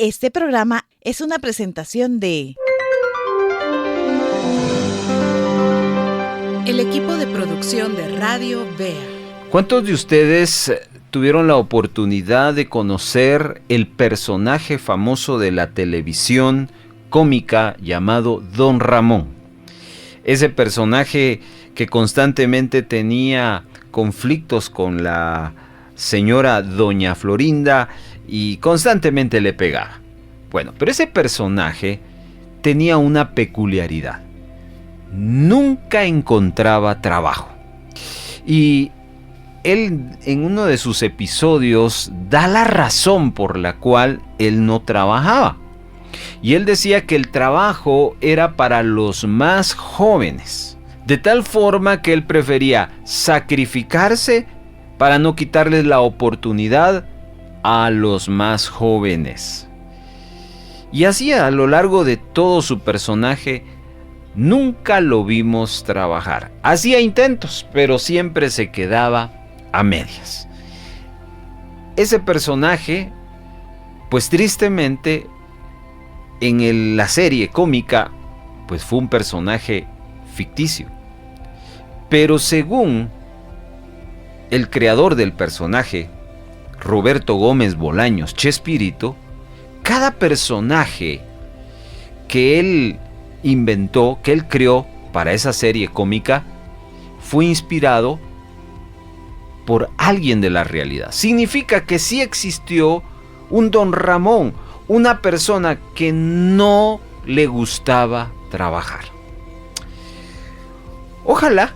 Este programa es una presentación de el equipo de producción de Radio Bea. ¿Cuántos de ustedes tuvieron la oportunidad de conocer el personaje famoso de la televisión cómica llamado Don Ramón? Ese personaje que constantemente tenía conflictos con la señora Doña Florinda y constantemente le pegaba. Bueno, pero ese personaje tenía una peculiaridad. Nunca encontraba trabajo. Y él en uno de sus episodios da la razón por la cual él no trabajaba. Y él decía que el trabajo era para los más jóvenes. De tal forma que él prefería sacrificarse para no quitarles la oportunidad a los más jóvenes. Y así a lo largo de todo su personaje, nunca lo vimos trabajar. Hacía intentos, pero siempre se quedaba a medias. Ese personaje, pues tristemente, en la serie cómica, pues fue un personaje ficticio. Pero según el creador del personaje, Roberto Gómez Bolaños, Chespirito, cada personaje que él inventó, que él creó para esa serie cómica, fue inspirado por alguien de la realidad. Significa que sí existió un Don Ramón, una persona que no le gustaba trabajar. Ojalá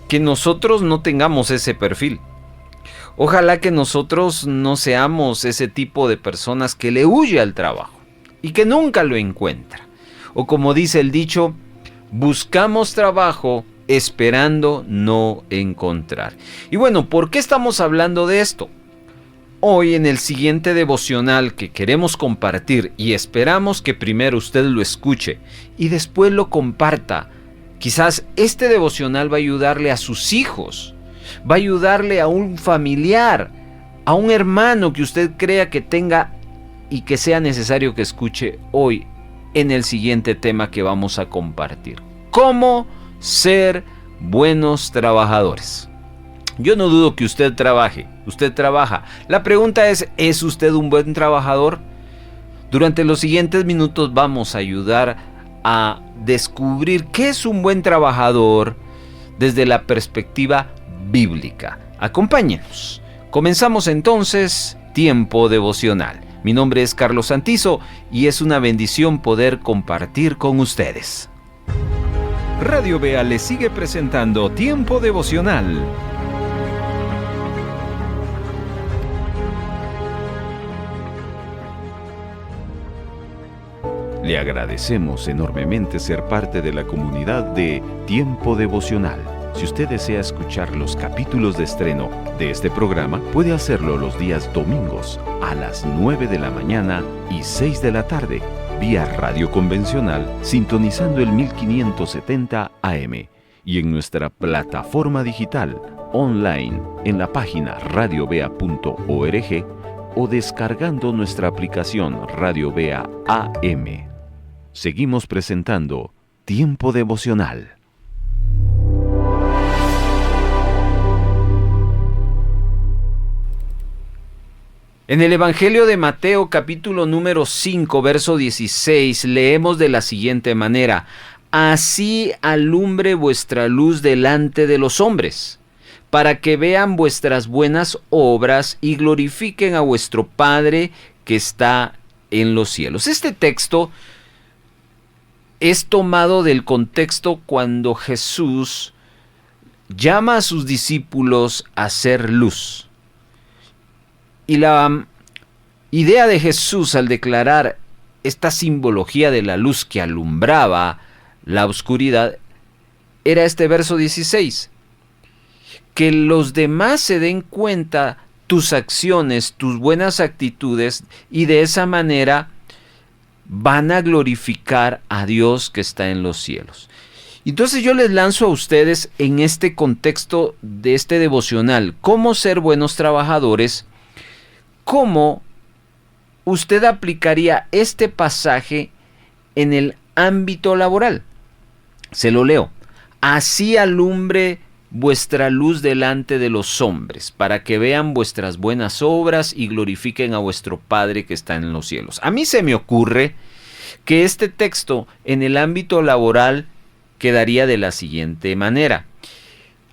que nosotros no tengamos ese perfil. Ojalá que nosotros no seamos ese tipo de personas que le huye al trabajo y que nunca lo encuentra. O como dice el dicho, buscamos trabajo esperando no encontrar. Y bueno, ¿por qué estamos hablando de esto? Hoy en el siguiente devocional que queremos compartir y esperamos que primero usted lo escuche y después lo comparta. Quizás este devocional va a ayudarle a sus hijos, va a ayudarle a un familiar, a un hermano que usted crea que tenga y que sea necesario que escuche hoy en el siguiente tema que vamos a compartir. ¿Cómo ser buenos trabajadores? Yo no dudo que usted trabaje, usted trabaja. La pregunta ¿es usted un buen trabajador? Durante los siguientes minutos vamos a ayudar a descubrir qué es un buen trabajador desde la perspectiva bíblica. Acompáñenos. Comenzamos entonces Tiempo Devocional. Mi nombre es Carlos Santizo y es una bendición poder compartir con ustedes. Radio Bea le sigue presentando Tiempo Devocional. Le agradecemos enormemente ser parte de la comunidad de Tiempo Devocional. Si usted desea escuchar los capítulos de estreno de este programa, puede hacerlo los días domingos a las 9 de la mañana y 6 de la tarde, vía radio convencional, sintonizando el 1570 AM y en nuestra plataforma digital online en la página radiobea.org o descargando nuestra aplicación Radio Bea AM. Seguimos presentando Tiempo Devocional. En el Evangelio de Mateo, capítulo número 5, verso 16, leemos de la siguiente manera: Así alumbre vuestra luz delante de los hombres, para que vean vuestras buenas obras y glorifiquen a vuestro Padre que está en los cielos. Este texto es tomado del contexto cuando Jesús llama a sus discípulos a ser luz. Y la idea de Jesús al declarar esta simbología de la luz que alumbraba la oscuridad era este verso 16. Que los demás se den cuenta tus acciones, tus buenas actitudes, y de esa manera van a glorificar a Dios que está en los cielos. Entonces yo les lanzo a ustedes en este contexto de este devocional, cómo ser buenos trabajadores, cómo usted aplicaría este pasaje en el ámbito laboral? Se lo leo. Así alumbre vuestra luz delante de los hombres, para que vean vuestras buenas obras y glorifiquen a vuestro Padre que está en los cielos. A mí se me ocurre que este texto en el ámbito laboral quedaría de la siguiente manera.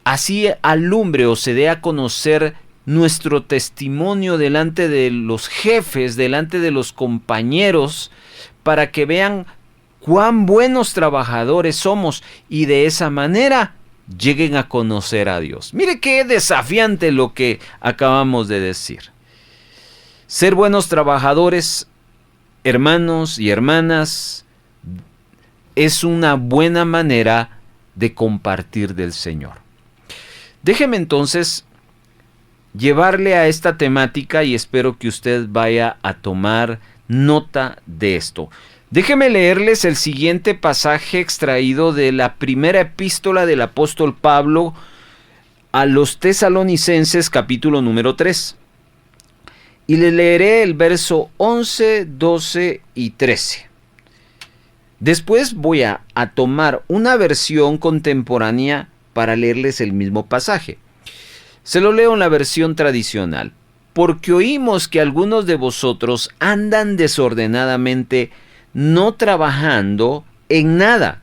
Así alumbre o se dé a conocer nuestro testimonio delante de los jefes, delante de los compañeros, para que vean cuán buenos trabajadores somos y de esa manera lleguen a conocer a Dios. Mire qué desafiante lo que acabamos de decir. Ser buenos trabajadores, hermanos y hermanas, es una buena manera de compartir del Señor. Déjeme entonces llevarle a esta temática y espero que usted vaya a tomar nota de esto. Déjeme leerles el siguiente pasaje extraído de la primera epístola del apóstol Pablo a los Tesalonicenses, capítulo número 3. Y le leeré el verso 11, 12 y 13. Después voy a tomar una versión contemporánea para leerles el mismo pasaje. Se lo leo en la versión tradicional. Porque oímos que algunos de vosotros andan desordenadamente, no trabajando en nada,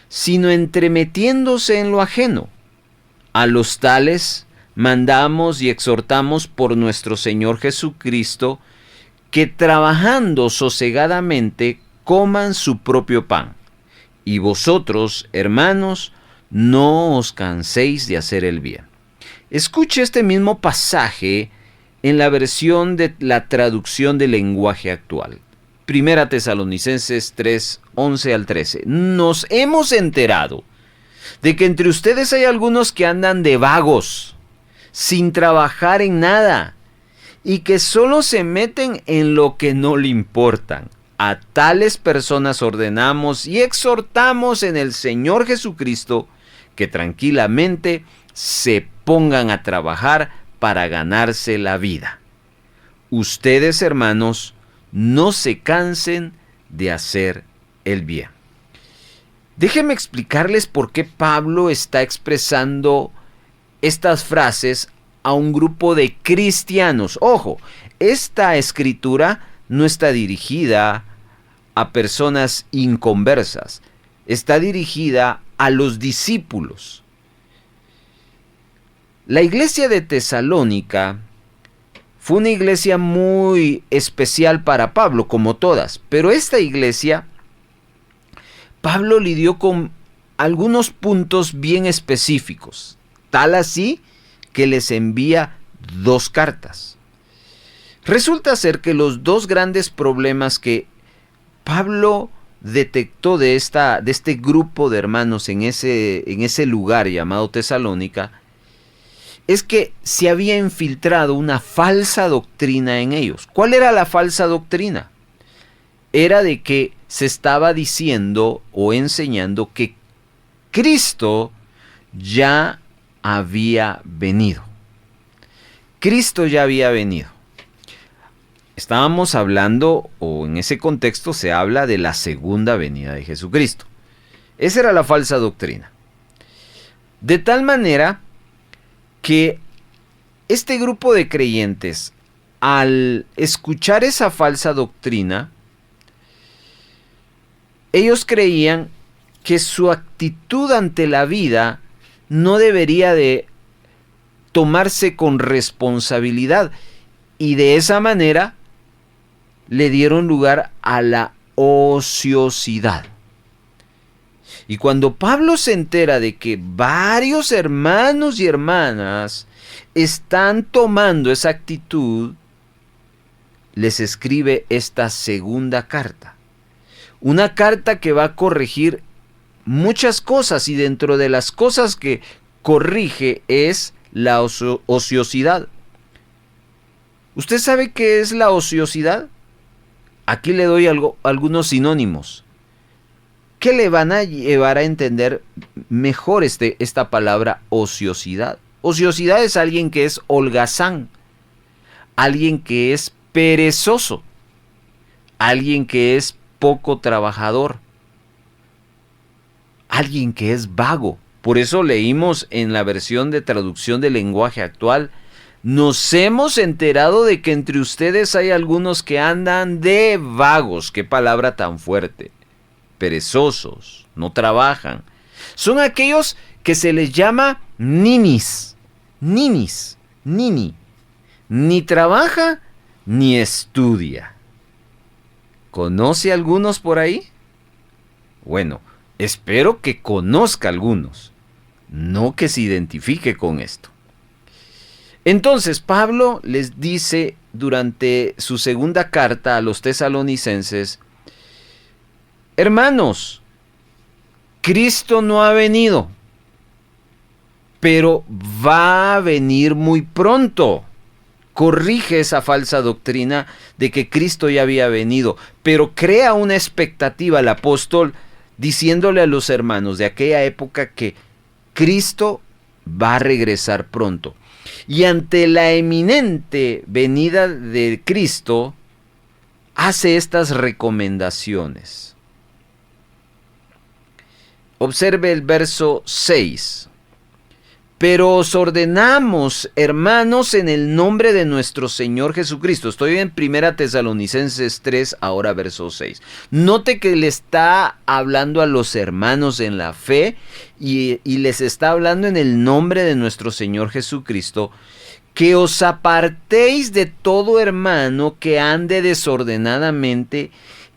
sino entremetiéndose en lo ajeno. A los tales mandamos y exhortamos por nuestro Señor Jesucristo, que trabajando sosegadamente coman su propio pan. Y vosotros, hermanos, no os canséis de hacer el bien. Escuche este mismo pasaje en la versión de la traducción del lenguaje actual. Primera Tesalonicenses 3, 11 al 13. Nos hemos enterado de que entre ustedes hay algunos que andan de vagos, sin trabajar en nada, y que solo se meten en lo que no le importan. A tales personas ordenamos y exhortamos en el Señor Jesucristo que tranquilamente se pongan a trabajar para ganarse la vida. Ustedes, hermanos, no se cansen de hacer el bien. Déjenme explicarles por qué Pablo está expresando estas frases a un grupo de cristianos. Ojo, esta escritura no está dirigida a personas inconversas, está dirigida a los discípulos. La iglesia de Tesalónica fue una iglesia muy especial para Pablo, como todas, pero esta iglesia, Pablo lidió con algunos puntos bien específicos, tal así que les envía 2 cartas. Resulta ser que los 2 grandes problemas que Pablo detectó de este grupo de hermanos en ese lugar llamado Tesalónica, es que se había infiltrado una falsa doctrina en ellos. ¿Cuál era la falsa doctrina? Era de que se estaba diciendo o enseñando que Cristo ya había venido. Cristo ya había venido. Estábamos hablando, o en ese contexto se habla de la segunda venida de Jesucristo. Esa era la falsa doctrina. De tal manera que este grupo de creyentes, al escuchar esa falsa doctrina, ellos creían que su actitud ante la vida no debería de tomarse con responsabilidad, y de esa manera le dieron lugar a la ociosidad. Y cuando Pablo se entera de que varios hermanos y hermanas están tomando esa actitud, les escribe esta segunda carta. Una carta que va a corregir muchas cosas, y dentro de las cosas que corrige es la ociosidad. ¿Usted sabe qué es la ociosidad? Aquí le doy algunos sinónimos que le van a llevar a entender mejor esta palabra ociosidad. Ociosidad es alguien que es holgazán, alguien que es perezoso. alguien que es poco trabajador, alguien que es vago. Por eso leímos en la versión de traducción del lenguaje actual: nos hemos enterado de que entre ustedes hay algunos que andan de vagos. Qué palabra tan fuerte. Perezosos, no trabajan. Son aquellos que se les llama ninis. Ninis, nini. Ni trabaja ni estudia. ¿Conoce algunos por ahí? Bueno, espero que conozca algunos, no que se identifique con esto. Entonces Pablo les dice durante su segunda carta a los tesalonicenses: hermanos, Cristo no ha venido, pero va a venir muy pronto. Corrige esa falsa doctrina de que Cristo ya había venido, pero crea una expectativa el apóstol diciéndole a los hermanos de aquella época que Cristo va a regresar pronto. Y ante la eminente venida de Cristo, hace estas recomendaciones. Observe el verso 6. Pero os ordenamos, hermanos, en el nombre de nuestro Señor Jesucristo. Estoy en 1 Tesalonicenses 3, ahora verso 6. Note que le está hablando a los hermanos en la fe y les está hablando en el nombre de nuestro Señor Jesucristo. Que os apartéis de todo hermano que ande desordenadamente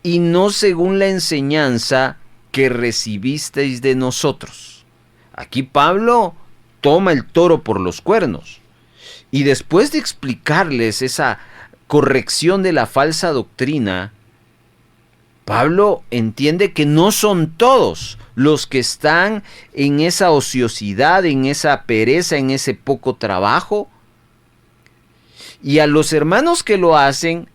y no según la enseñanza que recibisteis de nosotros. Aquí Pablo toma el toro por los cuernos. Y después de explicarles esa corrección de la falsa doctrina, Pablo entiende que no son todos los que están en esa ociosidad, en esa pereza, en ese poco trabajo. Y a los hermanos que lo hacen,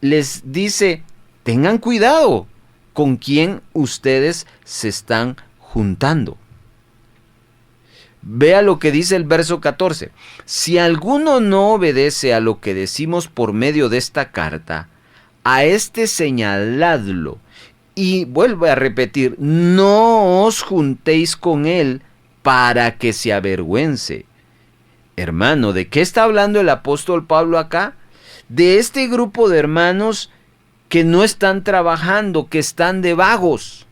les dice: tengan cuidado con quién ustedes se están juntando. Vea lo que dice el verso 14. Si alguno no obedece a lo que decimos por medio de esta carta, a este señaladlo. Y vuelvo a repetir, no os juntéis con él para que se avergüence. Hermano, ¿de qué está hablando el apóstol Pablo acá? De este grupo de hermanos que no están trabajando, que están de vagos.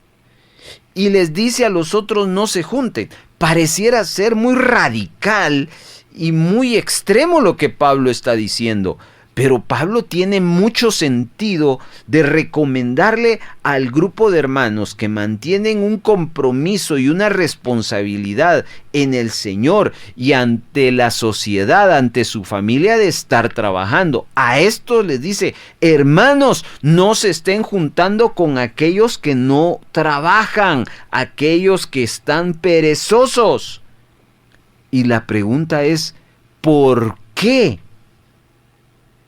Y les dice a los otros: no se junten. Pareciera ser muy radical y muy extremo lo que Pablo está diciendo, pero Pablo tiene mucho sentido de recomendarle al grupo de hermanos que mantienen un compromiso y una responsabilidad en el Señor y ante la sociedad, ante su familia, de estar trabajando. A esto les dice: hermanos, no se estén juntando con aquellos que no trabajan, aquellos que están perezosos. Y la pregunta es: ¿por qué?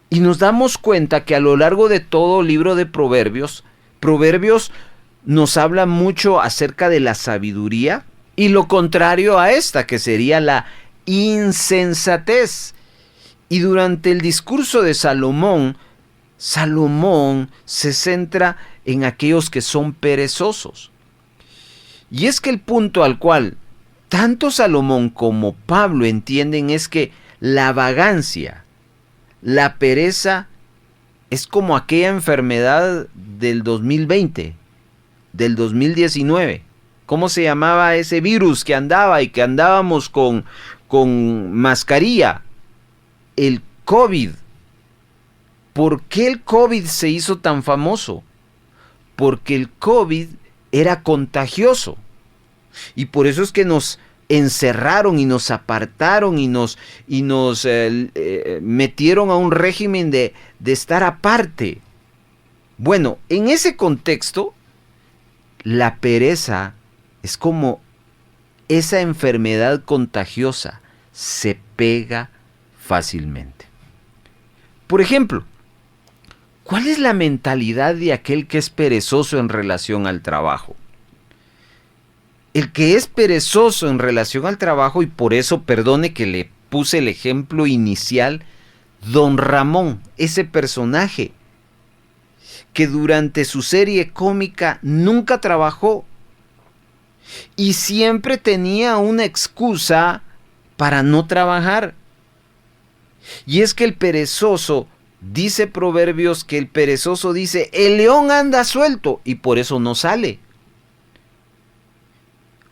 Y nos damos cuenta que a lo largo de todo el libro de Proverbios nos habla mucho acerca de la sabiduría y lo contrario a esta, que sería la insensatez. Y durante el discurso de Salomón se centra en aquellos que son perezosos. Y es que el punto al cual tanto Salomón como Pablo entienden es que la vagancia, la pereza, es como aquella enfermedad del 2020, del 2019. ¿Cómo se llamaba ese virus que andaba y que andábamos con mascarilla? El COVID. ¿Por qué el COVID se hizo tan famoso? Porque el COVID era contagioso. Y por eso es que nos encerraron y nos apartaron y nos metieron a un régimen de estar aparte. Bueno, en ese contexto, la pereza es como esa enfermedad contagiosa, se pega fácilmente. Por ejemplo, ¿cuál es la mentalidad de aquel que es perezoso en relación al trabajo? El que es perezoso en relación al trabajo, y por eso perdone que le puse el ejemplo inicial, Don Ramón, ese personaje que durante su serie cómica nunca trabajó y siempre tenía una excusa para no trabajar. Y es que el perezoso, dice Proverbios, que el perezoso dice, el león anda suelto y por eso no sale.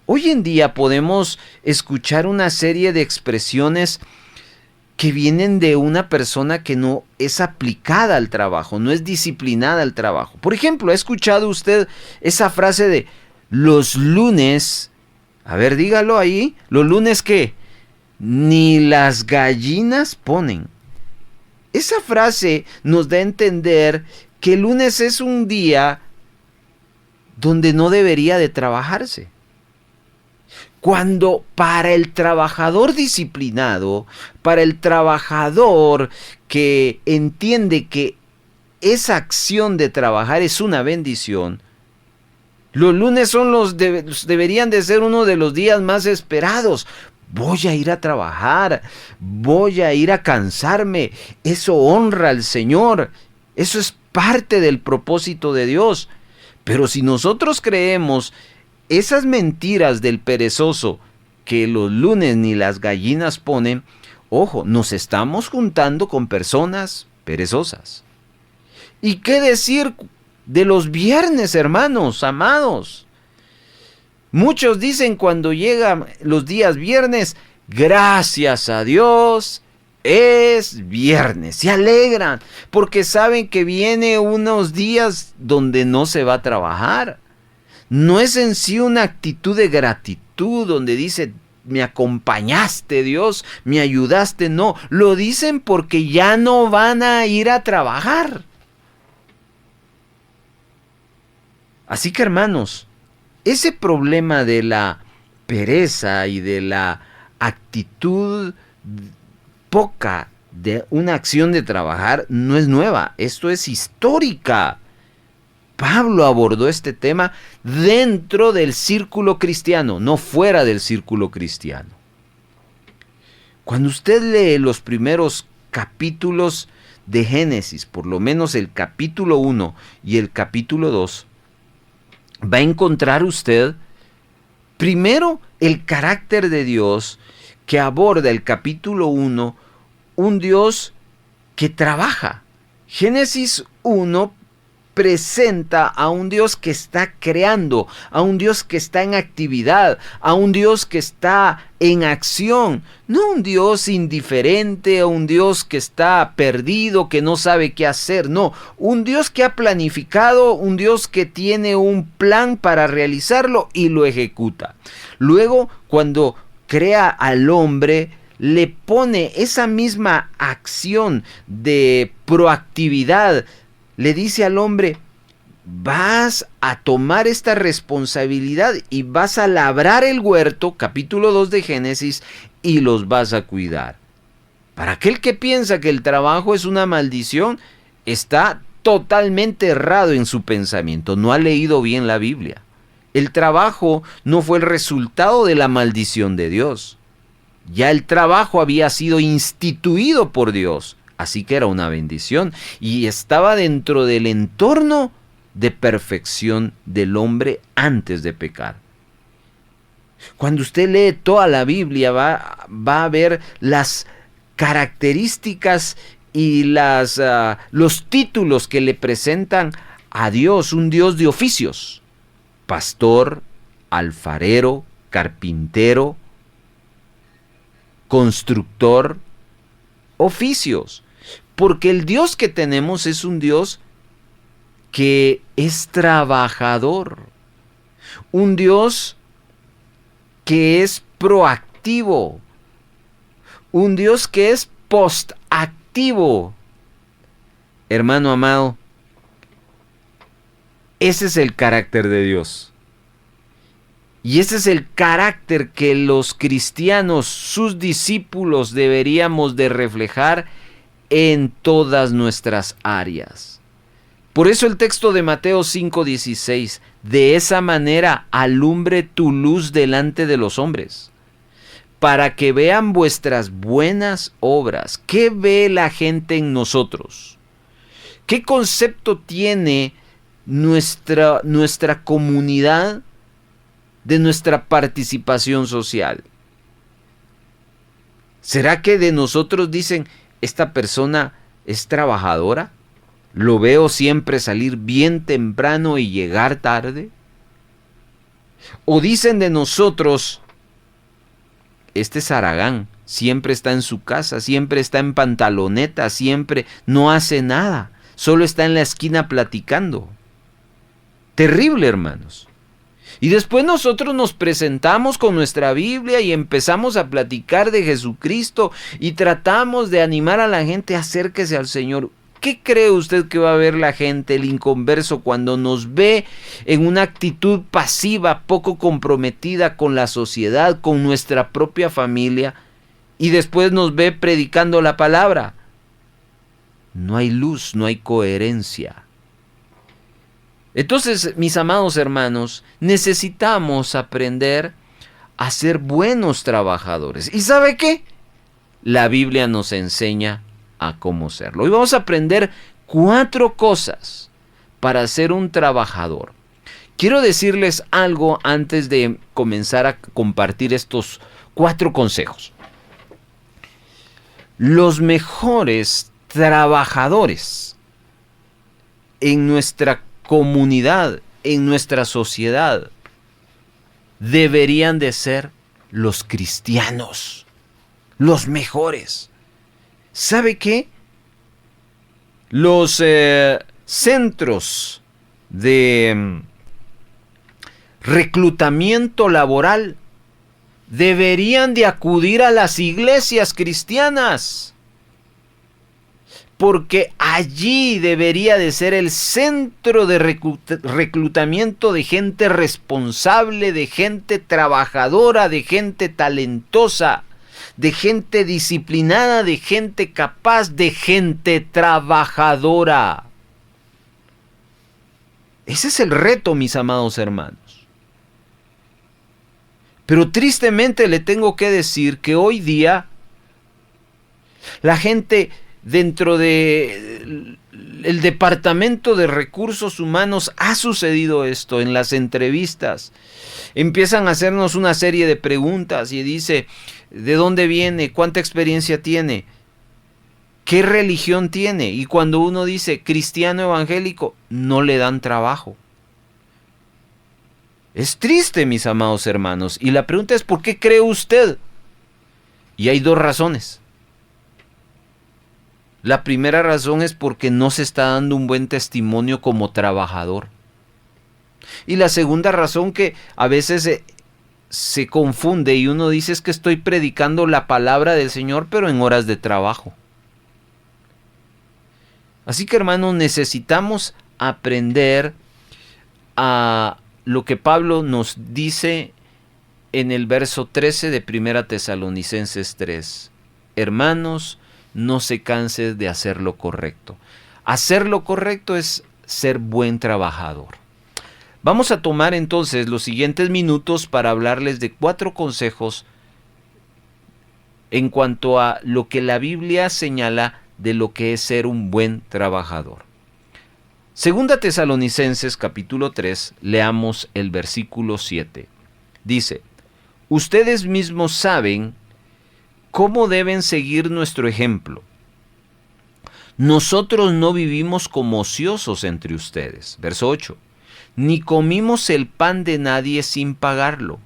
Hoy en día podemos escuchar una serie de expresiones que vienen de una persona que no es aplicada al trabajo, no es disciplinada al trabajo. Por ejemplo, ¿ha escuchado usted esa frase de los lunes? A ver, dígalo ahí. ¿Los lunes qué? Ni las gallinas ponen. Esa frase nos da a entender que el lunes es un día donde no debería de trabajarse. Cuando para el trabajador disciplinado, para el trabajador que entiende que esa acción de trabajar es una bendición, los lunes deberían de ser uno de los días más esperados. Voy a ir a trabajar, voy a ir a cansarme. Eso honra al Señor. Eso es parte del propósito de Dios. Pero si nosotros creemos esas mentiras del perezoso que los lunes ni las gallinas ponen, ojo, nos estamos juntando con personas perezosas. ¿Y qué decir de los viernes, hermanos, amados? Muchos dicen cuando llegan los días viernes, gracias a Dios, es viernes. Se alegran porque saben que viene unos días donde no se va a trabajar. No es en sí una actitud de gratitud donde dice, me acompañaste Dios, me ayudaste. No, lo dicen porque ya no van a ir a trabajar. Así que, hermanos, ese problema de la pereza y de la actitud poca de una acción de trabajar no es nueva, esto es histórica. Pablo abordó este tema dentro del círculo cristiano, no fuera del círculo cristiano. Cuando usted lee los primeros capítulos de Génesis, por lo menos el capítulo 1 y el capítulo 2, va a encontrar usted primero el carácter de Dios que aborda el capítulo 1, un Dios que trabaja. Génesis 1 presenta a un Dios que está creando, a un Dios que está en actividad, a un Dios que está en acción, no un Dios indiferente, a un Dios que está perdido, que no sabe qué hacer, no, un Dios que ha planificado, un Dios que tiene un plan para realizarlo y lo ejecuta. Luego, cuando crea al hombre, le pone esa misma acción de proactividad. Le dice al hombre, vas a tomar esta responsabilidad y vas a labrar el huerto, capítulo 2 de Génesis, y los vas a cuidar. Para aquel que piensa que el trabajo es una maldición, está totalmente errado en su pensamiento, no ha leído bien la Biblia. El trabajo no fue el resultado de la maldición de Dios. Ya el trabajo había sido instituido por Dios. Así que era una bendición y estaba dentro del entorno de perfección del hombre antes de pecar. Cuando usted lee toda la Biblia va a ver las características y los títulos que le presentan a Dios, un Dios de oficios: pastor, alfarero, carpintero, constructor, oficios. Porque el Dios que tenemos es un Dios que es trabajador, un Dios que es proactivo, un Dios que es postactivo. Hermano amado, ese es el carácter de Dios. Y ese es el carácter que los cristianos, sus discípulos, deberíamos de reflejar en todas nuestras áreas. Por eso el texto de Mateo 5:16, de esa manera alumbre tu luz delante de los hombres, para que vean vuestras buenas obras. ¿Qué ve la gente en nosotros? ¿Qué concepto tiene nuestra comunidad de nuestra participación social? ¿Será que de nosotros dicen, esta persona es trabajadora? ¿Lo veo siempre salir bien temprano y llegar tarde? ¿O dicen de nosotros, este es Aragán, siempre está en su casa, siempre está en pantaloneta, siempre no hace nada, solo está en la esquina platicando? Terrible, hermanos. Y después nosotros nos presentamos con nuestra Biblia y empezamos a platicar de Jesucristo y tratamos de animar a la gente a acérquese al Señor. ¿Qué cree usted que va a ver la gente, el inconverso, cuando nos ve en una actitud pasiva, poco comprometida con la sociedad, con nuestra propia familia, y después nos ve predicando la palabra? No hay luz, no hay coherencia. Entonces, mis amados hermanos, necesitamos aprender a ser buenos trabajadores. ¿Y sabe qué? La Biblia nos enseña a cómo serlo. Hoy vamos a aprender 4 cosas para ser un trabajador. Quiero decirles algo antes de comenzar a compartir estos 4 consejos. Los mejores trabajadores en nuestra comunidad, en nuestra sociedad, deberían de ser los cristianos, los mejores. ¿Sabe qué? Los centros de reclutamiento laboral deberían de acudir a las iglesias cristianas, porque allí debería de ser el centro de reclutamiento de gente responsable, de gente trabajadora, de gente talentosa, de gente disciplinada, de gente capaz, de gente trabajadora. Ese es el reto, mis amados hermanos. Pero tristemente le tengo que decir que hoy día la gente dentro de el Departamento de Recursos Humanos ha sucedido esto en las entrevistas. Empiezan a hacernos una serie de preguntas y dice, ¿de dónde viene? ¿Cuánta experiencia tiene? ¿Qué religión tiene? Y cuando uno dice cristiano evangélico, no le dan trabajo. Es triste, mis amados hermanos. Y la pregunta es, ¿por qué cree usted? Y hay 2 razones. La primera razón es porque no se está dando un buen testimonio como trabajador. Y la segunda razón, que a veces se confunde y uno dice, es que estoy predicando la palabra del Señor, pero en horas de trabajo. Así que, hermanos, necesitamos aprender a lo que Pablo nos dice en el verso 13 de 1 Tesalonicenses 3. Hermanos, no se canse de hacer lo correcto. Hacer lo correcto es ser buen trabajador. Vamos a tomar entonces los siguientes minutos para hablarles de 4 consejos en cuanto a lo que la Biblia señala de lo que es ser un buen trabajador. Segunda Tesalonicenses capítulo 3, leamos el versículo 7. Dice, ustedes mismos saben cómo deben seguir nuestro ejemplo. Nosotros no vivimos como ociosos entre ustedes. Verso 8. Ni comimos el pan de nadie sin pagarlo.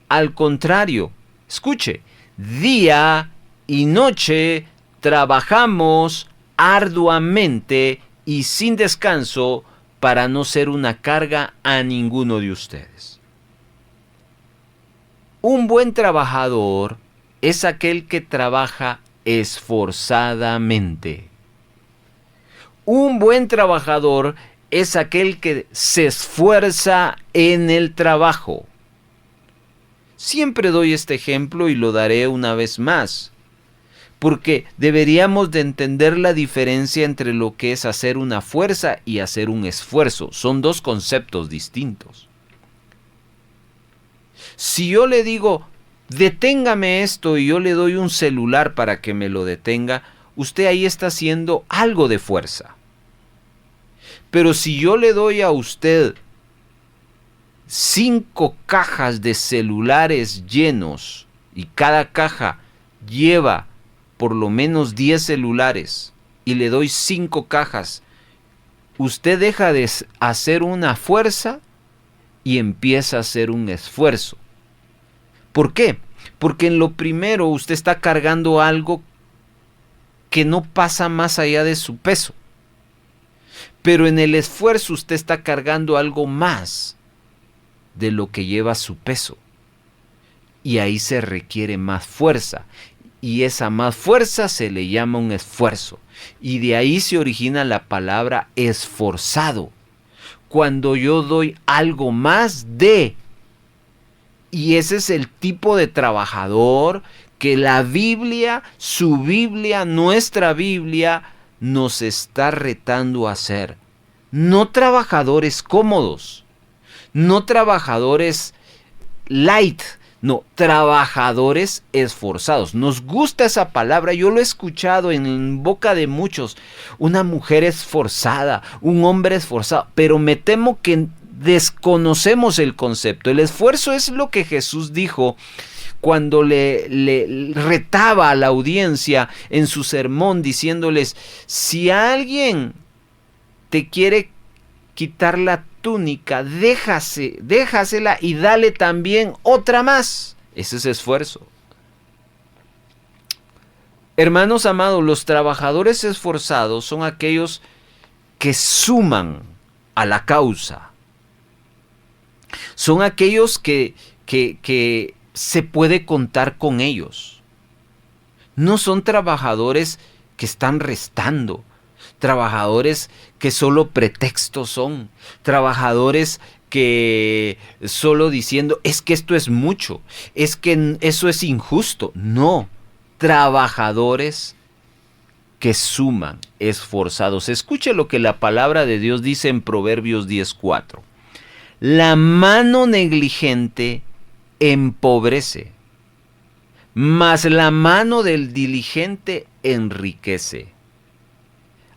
Al contrario, escuche, día y noche trabajamos arduamente y sin descanso para no ser una carga a ninguno de ustedes. Un buen trabajador es aquel que trabaja esforzadamente. Un buen trabajador es aquel que se esfuerza en el trabajo. Siempre doy este ejemplo y lo daré una vez más, porque deberíamos de entender la diferencia entre lo que es hacer una fuerza y hacer un esfuerzo. Son 2 conceptos distintos. Si yo le digo, deténgame esto, y yo le doy un celular para que me lo detenga, usted ahí está haciendo algo de fuerza. Pero si yo le doy a usted 5 cajas de celulares llenos y cada caja lleva por lo menos 10 celulares y le doy 5 cajas, usted deja de hacer una fuerza y empieza a hacer un esfuerzo. ¿Por qué? Porque en lo primero usted está cargando algo que no pasa más allá de su peso. Pero en el esfuerzo usted está cargando algo más de lo que lleva su peso. Y ahí se requiere más fuerza. Y esa más fuerza se le llama un esfuerzo. Y de ahí se origina la palabra esforzado. Cuando yo doy algo más de. Y ese es el tipo de trabajador que la Biblia, su Biblia, nuestra Biblia, nos está retando a ser. No trabajadores cómodos, no trabajadores light, no, trabajadores esforzados. Nos gusta esa palabra, yo lo he escuchado en boca de muchos. Una mujer esforzada, un hombre esforzado, pero me temo que desconocemos el concepto. El esfuerzo es lo que Jesús dijo cuando le retaba a la audiencia en su sermón, diciéndoles: si alguien te quiere quitar la túnica, déjasela y dale también otra más. Ese es esfuerzo. Hermanos amados, los trabajadores esforzados son aquellos que suman a la causa. Son aquellos que se puede contar con ellos. No son trabajadores que están restando, trabajadores que solo pretextos son, trabajadores que solo diciendo es que esto es mucho, es que eso es injusto. No, trabajadores que suman, esforzados. Escuche lo que la palabra de Dios dice en Proverbios 10:4. La mano negligente empobrece, mas la mano del diligente enriquece.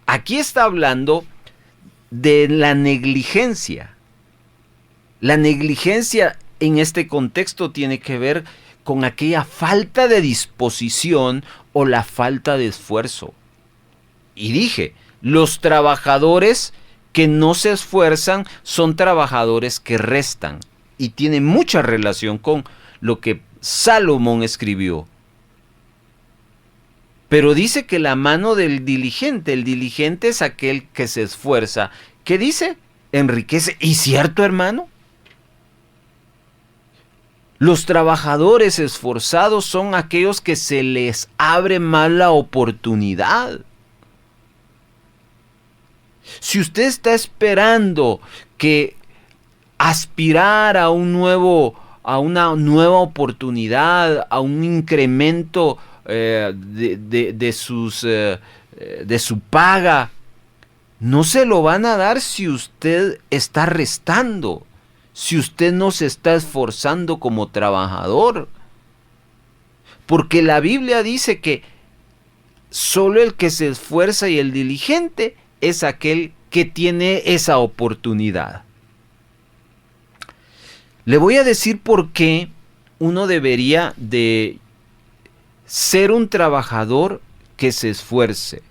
Aquí está hablando de la negligencia. La negligencia en este contexto tiene que ver con aquella falta de disposición o la falta de esfuerzo. Y dije, los trabajadores que no se esfuerzan son trabajadores que restan. Y tiene mucha relación con lo que Salomón escribió. Pero dice que la mano del diligente, el diligente es aquel que se esfuerza. ¿Qué dice? Enriquece. ¿Y cierto, hermano? Los trabajadores esforzados son aquellos que se les abre más la oportunidad. Si usted está esperando que aspirar a una nueva oportunidad, a un incremento de su paga, no se lo van a dar si usted está restando, si usted no se está esforzando como trabajador. Porque la Biblia dice que solo el que se esfuerza y el diligente es aquel que tiene esa oportunidad. Le voy a decir por qué uno debería de ser un trabajador que se esfuerce.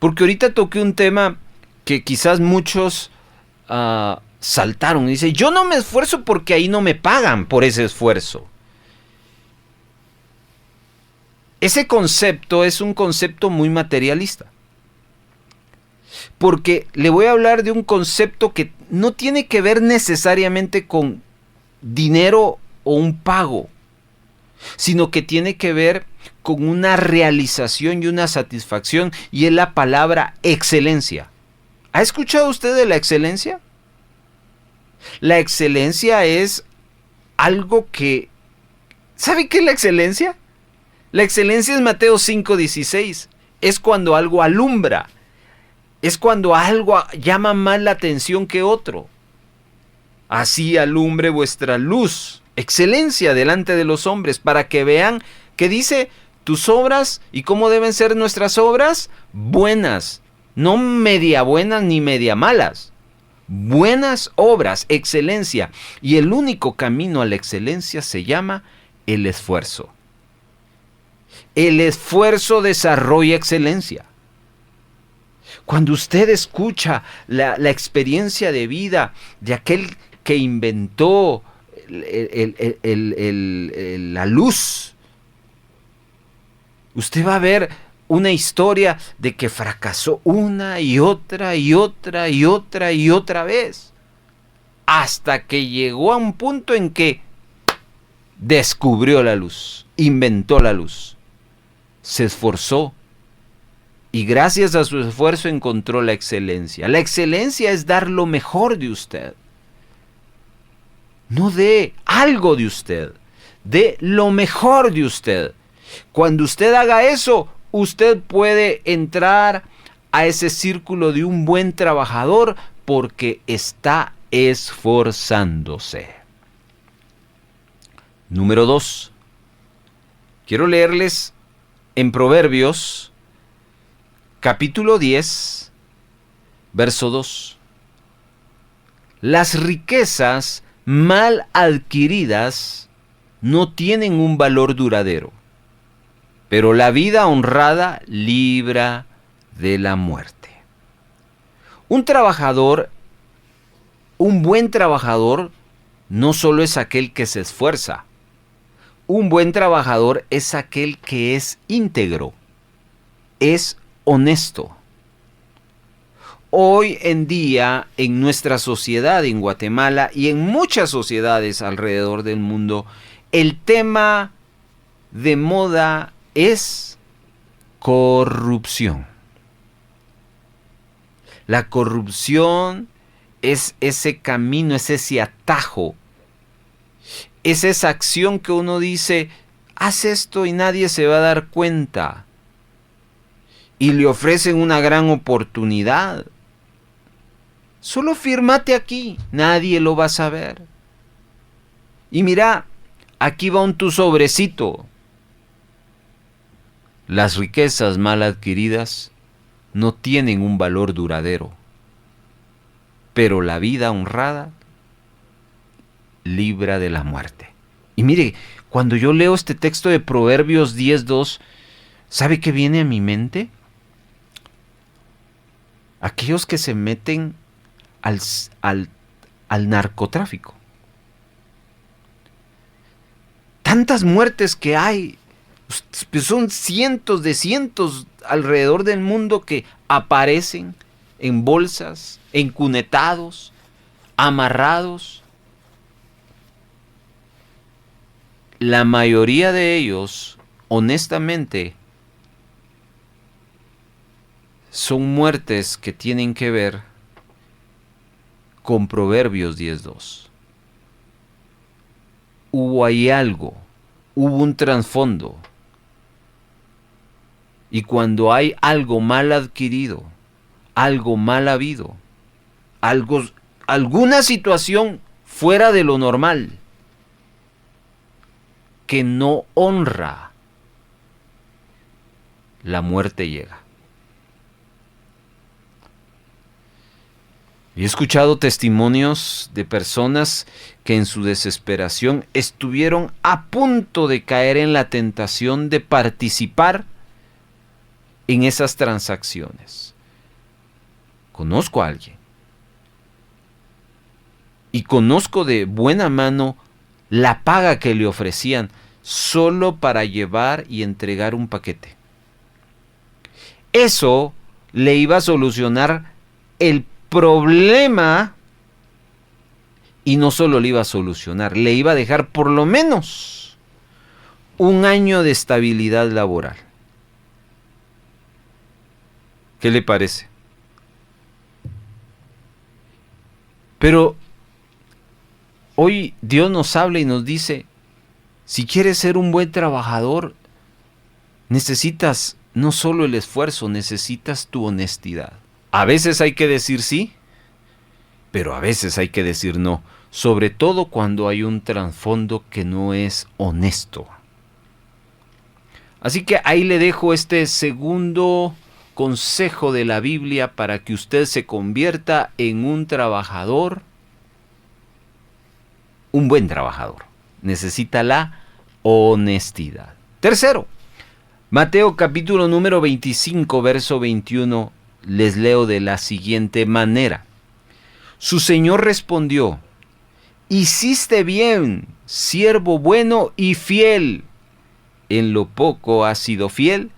Porque ahorita toqué un tema que quizás muchos saltaron. Dice, yo no me esfuerzo porque ahí no me pagan por ese esfuerzo. Ese concepto es un concepto muy materialista. Porque le voy a hablar de un concepto que no tiene que ver necesariamente con dinero o un pago, sino que tiene que ver con una realización y una satisfacción, y es la palabra excelencia. ¿Ha escuchado usted de la excelencia? La excelencia es algo que... ¿Sabe qué es la excelencia? La excelencia es Mateo 5:16. Es cuando algo alumbra. Es cuando algo llama más la atención que otro. Así alumbre vuestra luz, excelencia delante de los hombres, para que vean que dice tus obras. ¿Y cómo deben ser nuestras obras? Buenas. No media buenas ni media malas. Buenas obras, excelencia. Y el único camino a la excelencia se llama el esfuerzo. El esfuerzo desarrolla excelencia. Cuando usted escucha la experiencia de vida de aquel que inventó la luz, usted va a ver una historia de que fracasó una y otra y otra y otra y otra vez, hasta que llegó a un punto en que descubrió la luz, inventó la luz, se esforzó y gracias a su esfuerzo encontró la excelencia. La excelencia es dar lo mejor de usted. No dé algo de usted, dé lo mejor de usted. Cuando usted haga eso, usted puede entrar a ese círculo de un buen trabajador porque está esforzándose. Número 2. Quiero leerles en Proverbios, capítulo 10, verso 2. Las riquezas mal adquiridas no tienen un valor duradero, pero la vida honrada libra de la muerte. Un trabajador, un buen trabajador, no solo es aquel que se esfuerza. Un buen trabajador es aquel que es íntegro, es honesto. Hoy en día, en nuestra sociedad en Guatemala y en muchas sociedades alrededor del mundo, el tema de moda es corrupción. La corrupción es ese camino, es ese atajo, es esa acción que uno dice, haz esto y nadie se va a dar cuenta. Y le ofrecen una gran oportunidad. Solo fírmate aquí, nadie lo va a saber. Y mira, aquí va tu sobrecito. Las riquezas mal adquiridas no tienen un valor duradero, pero la vida honrada libra de la muerte. Y mire, cuando yo leo este texto de Proverbios 10:2, ¿sabe qué viene a mi mente? Aquellos que se meten al narcotráfico. Tantas muertes que hay, son cientos alrededor del mundo que aparecen en bolsas, encunetados, amarrados. La mayoría de ellos, honestamente, son muertes que tienen que ver con Proverbios 10:2. Hubo ahí algo, hubo un trasfondo. Y cuando hay algo mal adquirido, algo mal habido, alguna situación fuera de lo normal, que no honra, la muerte llega. He escuchado testimonios de personas que en su desesperación estuvieron a punto de caer en la tentación de participar en esas transacciones. Conozco a alguien y conozco de buena mano la paga que le ofrecían solo para llevar y entregar un paquete. Eso le iba a solucionar el problema y no solo le iba a solucionar, le iba a dejar por lo menos un año de estabilidad laboral. ¿Qué le parece? Pero hoy Dios nos habla y nos dice, si quieres ser un buen trabajador, necesitas no solo el esfuerzo, necesitas tu honestidad. A veces hay que decir sí, pero a veces hay que decir no, sobre todo cuando hay un trasfondo que no es honesto. Así que ahí le dejo este segundo consejo de la Biblia para que usted se convierta en un trabajador, un buen trabajador. Necesita la honestidad. Tercero, Mateo capítulo número 25, verso 21, les leo de la siguiente manera. Su Señor respondió: hiciste bien, siervo bueno y fiel. En lo poco has sido fiel,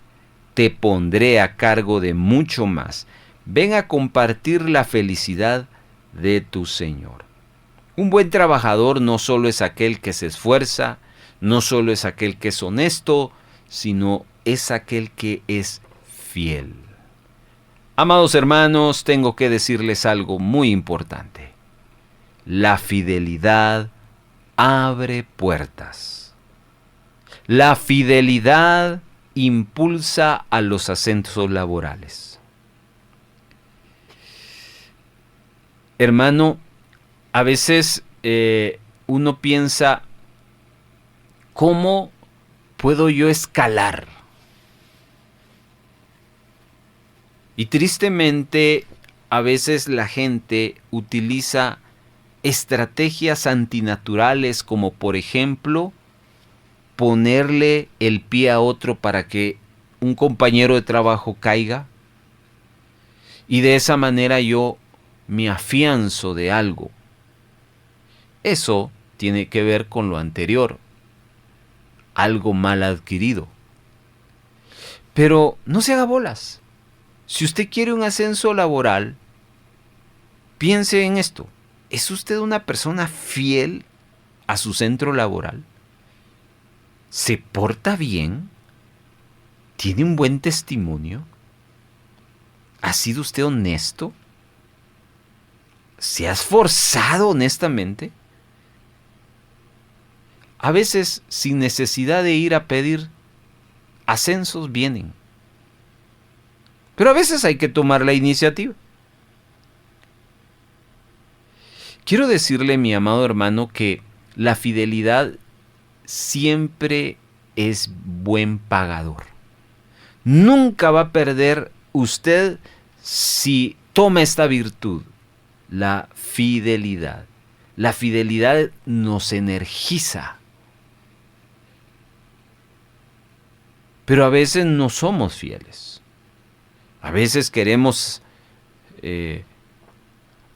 te pondré a cargo de mucho más. Ven a compartir la felicidad de tu Señor. Un buen trabajador no solo es aquel que se esfuerza, no solo es aquel que es honesto, sino es aquel que es fiel. Amados hermanos, tengo que decirles algo muy importante. La fidelidad abre puertas. La fidelidad impulsa a los ascensos laborales. Hermano, a veces uno piensa, ¿cómo puedo yo escalar? Y tristemente, a veces la gente utiliza estrategias antinaturales, como por ejemplo, ponerle el pie a otro para que un compañero de trabajo caiga. Y de esa manera yo me afianzo de algo. Eso tiene que ver con lo anterior, algo mal adquirido. Pero no se haga bolas. Si usted quiere un ascenso laboral, piense en esto. ¿Es usted una persona fiel a su centro laboral? ¿Se porta bien? ¿Tiene un buen testimonio? ¿Ha sido usted honesto? ¿Se ha esforzado honestamente? A veces, sin necesidad de ir a pedir, ascensos vienen. Pero a veces hay que tomar la iniciativa. Quiero decirle, mi amado hermano, que la fidelidad siempre es buen pagador. Nunca va a perder usted si toma esta virtud, la fidelidad. La fidelidad nos energiza. Pero a veces no somos fieles. A veces queremos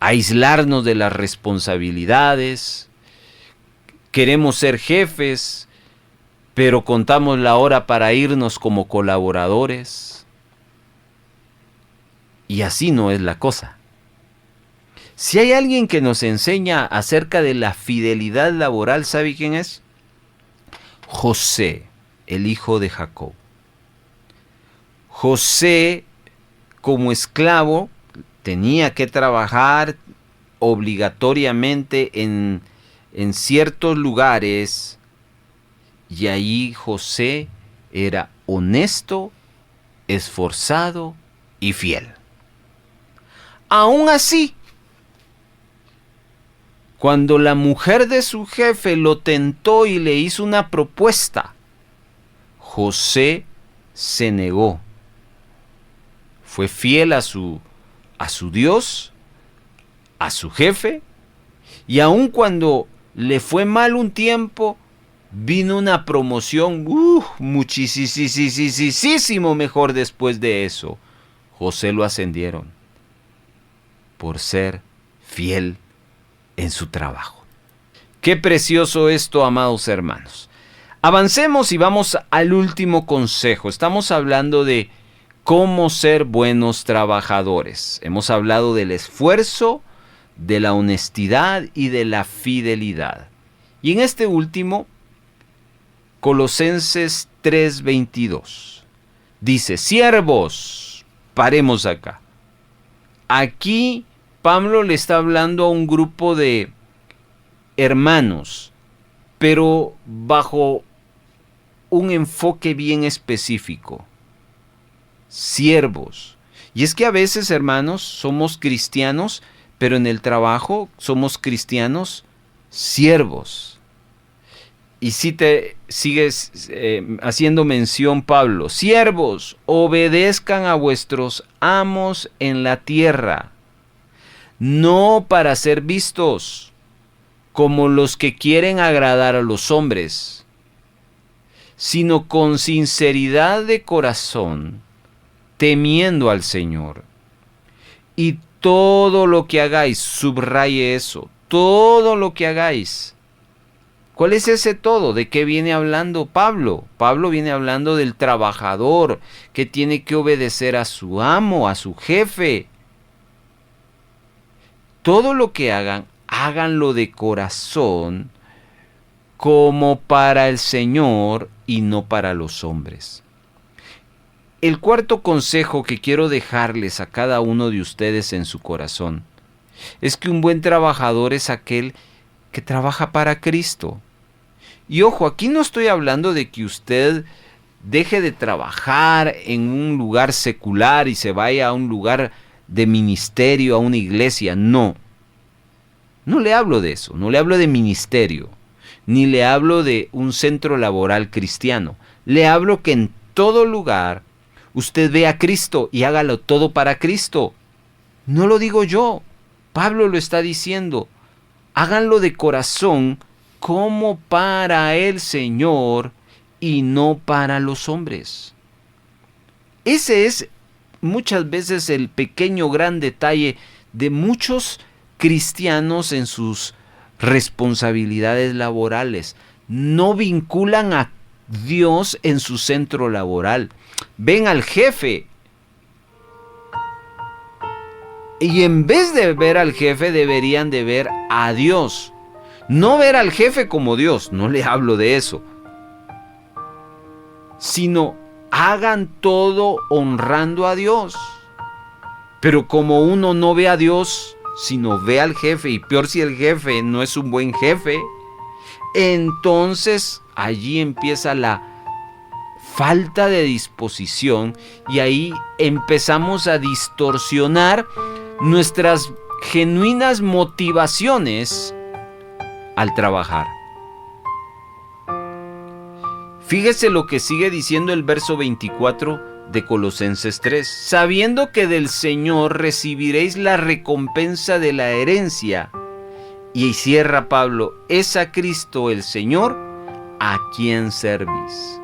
aislarnos de las responsabilidades, queremos ser jefes, pero contamos la hora para irnos como colaboradores. Y así no es la cosa. Si hay alguien que nos enseña acerca de la fidelidad laboral, ¿sabe quién es? José, el hijo de Jacob. José, como esclavo, tenía que trabajar obligatoriamente en ciertos lugares, y ahí José era honesto, esforzado y fiel. Aún así, cuando la mujer de su jefe lo tentó y le hizo una propuesta, José se negó. Fue fiel a su Dios, a su jefe, y aun cuando le fue mal un tiempo, vino una promoción muchísimo mejor después de eso. José lo ascendieron por ser fiel en su trabajo. Qué precioso esto, amados hermanos. Avancemos y vamos al último consejo. Estamos hablando de cómo ser buenos trabajadores. Hemos hablado del esfuerzo, de la honestidad y de la fidelidad. Y en este último, Colosenses 3:22, dice: siervos, paremos acá. Aquí Pablo le está hablando a un grupo de hermanos, pero bajo un enfoque bien específico. Siervos. Y es que a veces, hermanos, somos cristianos, pero en el trabajo somos cristianos siervos. Y si te sigues haciendo mención Pablo, siervos, obedezcan a vuestros amos en la tierra, no para ser vistos como los que quieren agradar a los hombres, sino con sinceridad de corazón, temiendo al Señor. Y todo lo que hagáis, subraye eso, todo lo que hagáis. ¿Cuál es ese todo? ¿De qué viene hablando Pablo? Pablo viene hablando del trabajador que tiene que obedecer a su amo, a su jefe. Todo lo que hagan, háganlo de corazón, como para el Señor y no para los hombres. El cuarto consejo que quiero dejarles a cada uno de ustedes en su corazón es que un buen trabajador es aquel que trabaja para Cristo. Y ojo, aquí no estoy hablando de que usted deje de trabajar en un lugar secular y se vaya a un lugar de ministerio, a una iglesia. No le hablo de eso, no le hablo de ministerio, ni le hablo de un centro laboral cristiano. Le hablo que en todo lugar usted ve a Cristo y hágalo todo para Cristo. No lo digo yo, Pablo lo está diciendo. Háganlo de corazón como para el Señor y no para los hombres. Ese es muchas veces el pequeño gran detalle de muchos cristianos en sus responsabilidades laborales. No vinculan a Dios en su centro laboral. Ven al jefe y en vez de ver al jefe deberían de ver a Dios. No ver al jefe como Dios, no le hablo de eso, sino hagan todo honrando a Dios. Pero como uno no ve a Dios, sino ve al jefe, y peor si el jefe no es un buen jefe, entonces allí empieza la falta de disposición y ahí empezamos a distorsionar nuestras genuinas motivaciones al trabajar. Fíjese lo que sigue diciendo el verso 24 de Colosenses 3. Sabiendo que del Señor recibiréis la recompensa de la herencia. Y cierra Pablo, es a Cristo el Señor a quien servís.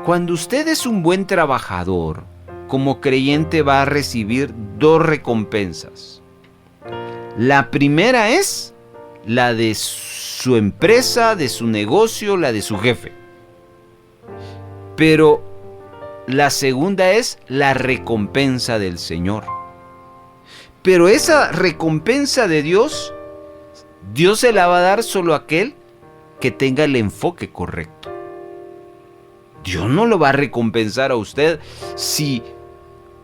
Cuando usted es un buen trabajador, como creyente va a recibir dos recompensas. La primera es la de su empresa, de su negocio, la de su jefe. Pero la segunda es la recompensa del Señor. Pero esa recompensa de Dios, Dios se la va a dar solo a aquel que tenga el enfoque correcto. Dios no lo va a recompensar a usted si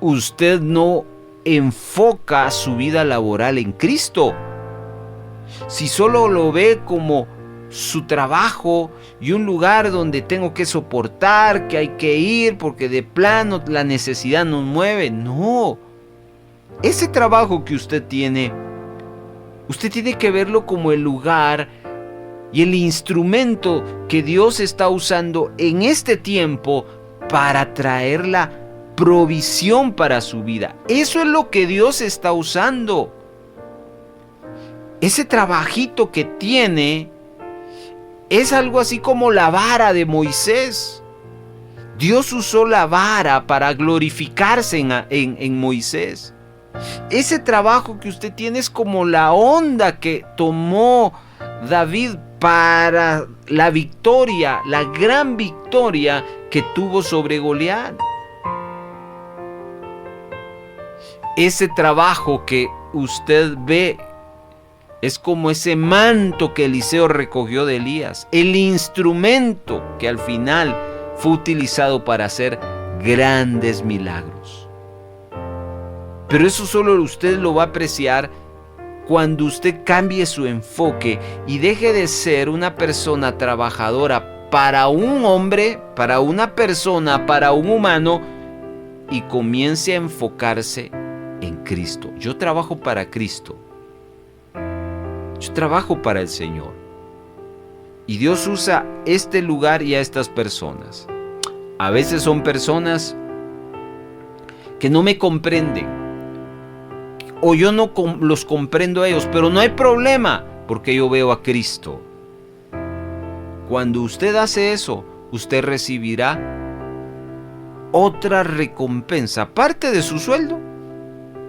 usted no enfoca su vida laboral en Cristo. Si solo lo ve como su trabajo y un lugar donde tengo que soportar, que hay que ir porque de plano la necesidad nos mueve. No. Ese trabajo que usted tiene que verlo como el lugar y el instrumento que Dios está usando en este tiempo para traer la provisión para su vida. Eso es lo que Dios está usando. Ese trabajito que tiene es algo así como la vara de Moisés. Dios usó la vara para glorificarse en Moisés. Ese trabajo que usted tiene es como la onda que tomó David para la victoria, la gran victoria que tuvo sobre Goliat. Ese trabajo que usted ve es como ese manto que Eliseo recogió de Elías, el instrumento que al final fue utilizado para hacer grandes milagros. Pero eso solo usted lo va a apreciar cuando usted cambie su enfoque y deje de ser una persona trabajadora para un hombre, para una persona, para un humano, y comience a enfocarse en Cristo. Yo trabajo para Cristo. Yo trabajo para el Señor. Y Dios usa este lugar y a estas personas. A veces son personas que no me comprenden, o yo no los comprendo a ellos, pero no hay problema, porque yo veo a Cristo. Cuando usted hace eso, usted recibirá otra recompensa, aparte de su sueldo,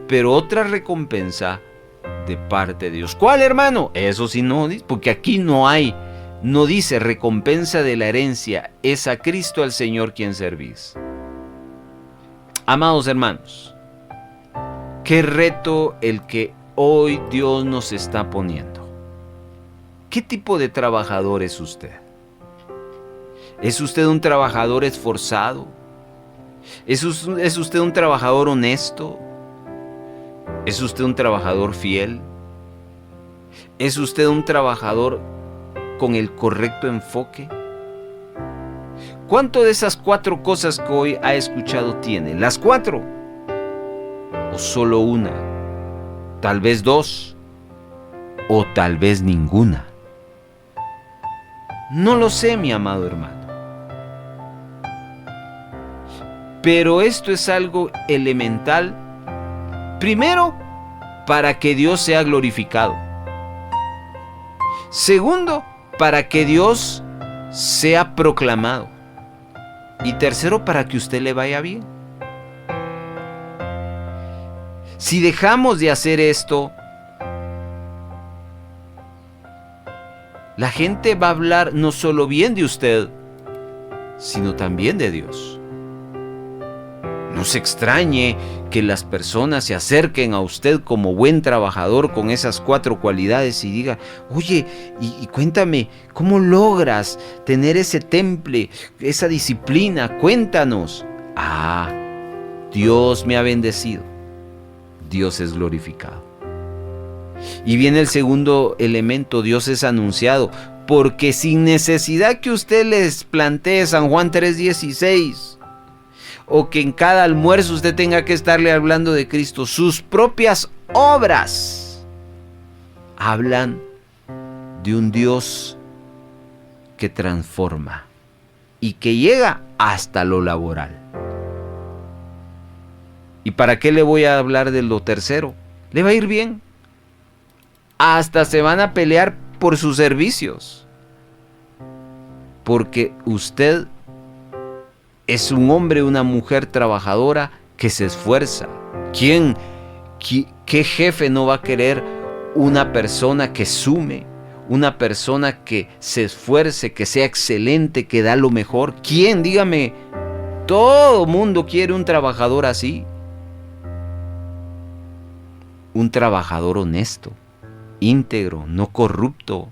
pero otra recompensa de parte de Dios. ¿Cuál, hermano? Eso sí no dice, porque aquí no dice recompensa de la herencia, es a Cristo al Señor quien servís. Amados hermanos, qué reto el que hoy Dios nos está poniendo. ¿Qué tipo de trabajador es usted? ¿Es usted un trabajador esforzado? ¿Es usted un trabajador honesto? ¿Es usted un trabajador fiel? ¿Es usted un trabajador con el correcto enfoque? ¿Cuánto de esas 4 cosas que hoy ha escuchado tiene? ¿Las 4? ¿O solo una? ¿Tal vez 2? ¿O tal vez ninguna? No lo sé, mi amado hermano. Pero esto es algo elemental. Primero, para que Dios sea glorificado. Segundo, para que Dios sea proclamado. Y tercero, para que usted le vaya bien. Si dejamos de hacer esto, la gente va a hablar no solo bien de usted, sino también de Dios. No se extrañe que las personas se acerquen a usted como buen trabajador con esas 4 cualidades y diga, oye, y cuéntame, ¿cómo logras tener ese temple, esa disciplina? Cuéntanos. Ah, Dios me ha bendecido. Dios es glorificado. Y viene el segundo elemento, Dios es anunciado, porque sin necesidad que usted les plantee San Juan 3:16, o que en cada almuerzo usted tenga que estarle hablando de Cristo, sus propias obras hablan de un Dios que transforma y que llega hasta lo laboral. ¿Y para qué le voy a hablar de lo tercero? Le va a ir bien. Hasta se van a pelear por sus servicios, porque usted es un hombre, una mujer trabajadora que se esfuerza. ¿Qué jefe no va a querer una persona que sume? Una persona que se esfuerce, que sea excelente, que da lo mejor. ¿Quién? Dígame. Todo mundo quiere un trabajador así. Un trabajador honesto, íntegro, no corrupto.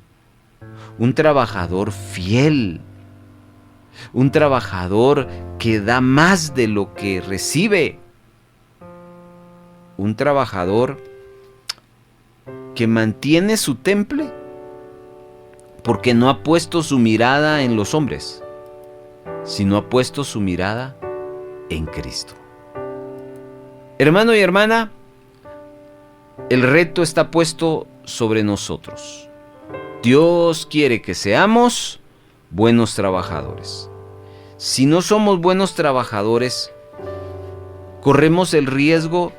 Un trabajador fiel. Un trabajador que da más de lo que recibe. Un trabajador que mantiene su temple porque no ha puesto su mirada en los hombres, sino ha puesto su mirada en Cristo. Hermano y hermana, el reto está puesto sobre nosotros. Dios quiere que seamos buenos trabajadores. Si no somos buenos trabajadores, corremos el riesgo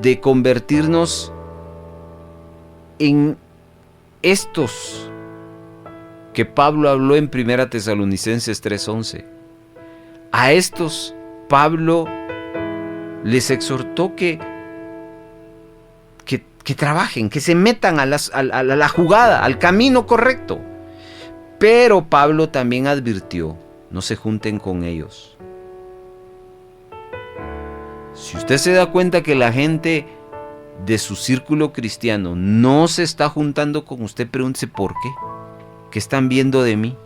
de convertirnos en estos que Pablo habló en 1 Tesalonicenses 3:11. A estos Pablo les exhortó que trabajen, que se metan a la jugada, al camino correcto. Pero Pablo también advirtió, no se junten con ellos. Si usted se da cuenta que la gente de su círculo cristiano no se está juntando con usted, pregúntese por qué. ¿Qué están viendo de mí?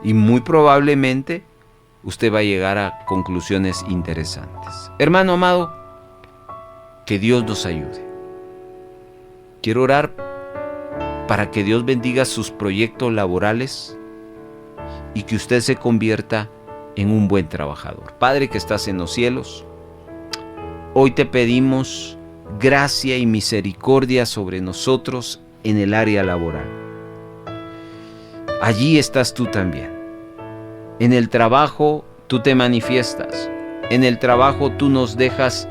Y muy probablemente usted va a llegar a conclusiones interesantes. Hermano amado, que Dios nos ayude. Quiero orar para que Dios bendiga sus proyectos laborales y que usted se convierta en un buen trabajador. Padre que estás en los cielos, hoy te pedimos gracia y misericordia sobre nosotros en el área laboral. allí estás tú también. En el trabajo tú te manifiestas. En el trabajo tú nos dejas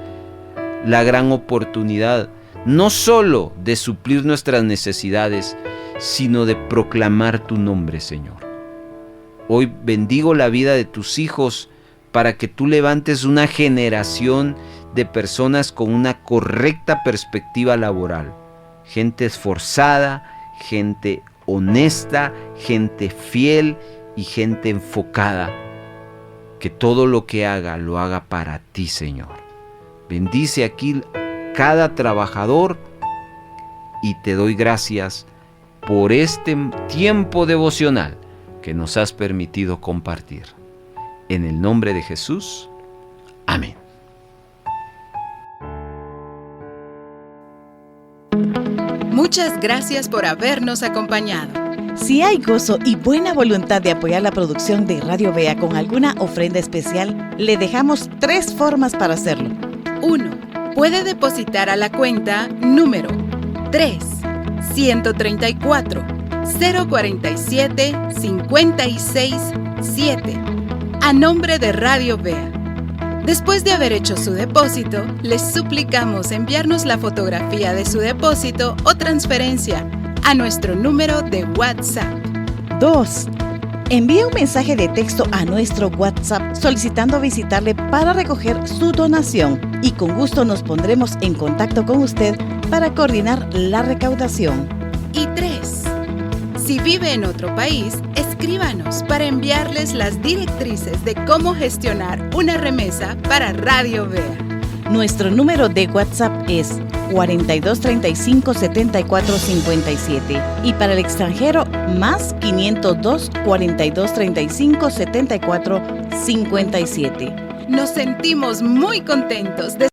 la gran oportunidad, no solo de suplir nuestras necesidades, sino de proclamar tu nombre, Señor. Hoy bendigo la vida de tus hijos para que tú levantes una generación de personas con una correcta perspectiva laboral. Gente esforzada, gente honesta, gente fiel y gente enfocada. Que todo lo que haga, lo haga para ti, Señor. Bendice aquí cada trabajador y te doy gracias por este tiempo devocional que nos has permitido compartir. En el nombre de Jesús, amén. Muchas gracias por habernos acompañado. Si hay gozo y buena voluntad de apoyar la producción de Radio Vea con alguna ofrenda especial, le dejamos 3 formas para hacerlo. 1. Puede depositar a la cuenta número 3-134-047-567 a nombre de Radio Vea. Después de haber hecho su depósito, les suplicamos enviarnos la fotografía de su depósito o transferencia a nuestro número de WhatsApp. 2. Envíe un mensaje de texto a nuestro WhatsApp solicitando visitarle para recoger su donación y con gusto nos pondremos en contacto con usted para coordinar la recaudación. Y 3. Si vive en otro país, escríbanos para enviarles las directrices de cómo gestionar una remesa para Radio Vea. Nuestro número de WhatsApp es 4235 7457 y para el extranjero más 502 4235 7457. Nos sentimos muy contentos de